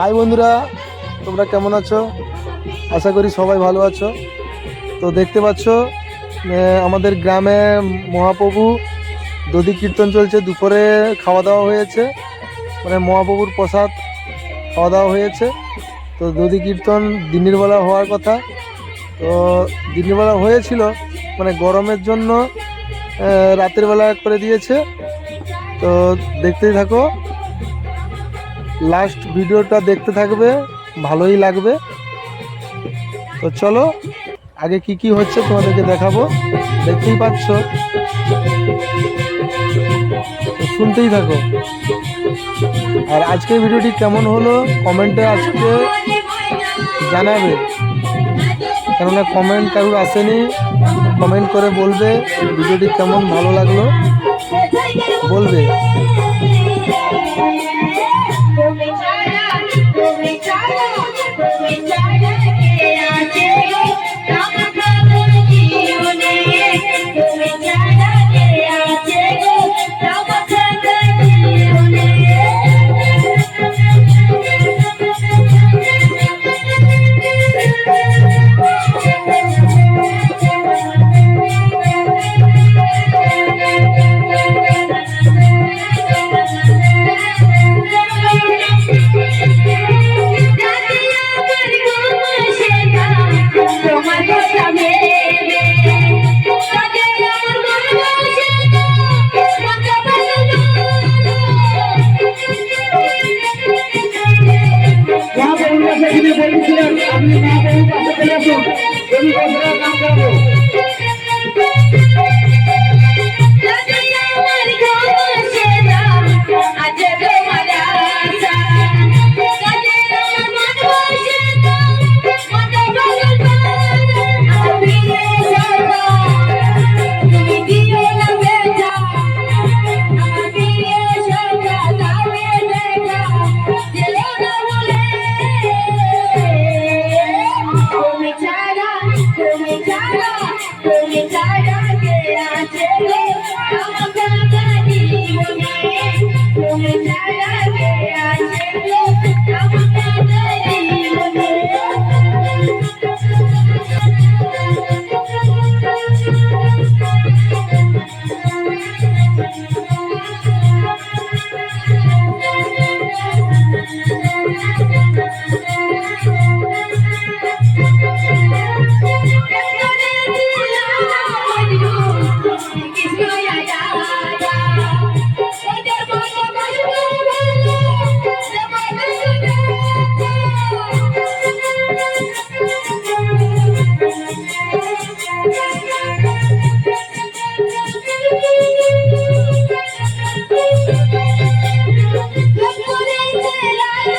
High বন্ধুরা, তোমরা কেমন আছো? আশা করি সবাই ভালো আছো। তো দেখতে পাচ্ছ আমাদের গ্রামে মহাপ্রভু দধি কীর্তন চলছে। দুপুরে খাওয়া দাওয়া হয়েছে, মানে মহাপ্রভুর প্রসাদ খাওয়া দাওয়া হয়েছে। তো দধি কীর্তন দিনের বেলা হওয়ার কথা, তো দিনের বেলা হয়েছিল, মানে গরমের জন্য রাতের বেলা করে দিয়েছে। তো দেখতেই থাকো, লাস্ট ভিডিওটা দেখতে থাকবে, ভালোই লাগবে। তো চলো আগে কি কি হচ্ছে তোমাদেরকে দেখাবো, দেখতেই পাচ্ছ, তো শুনতেই থাকো। আর আজকের ভিডিওটি কেমন হলো কমেন্টে আজকে জানাবে, কেননা কমেন্ট কারোর আসেনি। কমেন্ট করে বলবে ভিডিওটি কেমন, ভালো লাগলো বলবে। বলেছিলেন আপনি মা বাবুর পাশে চলে আসুন।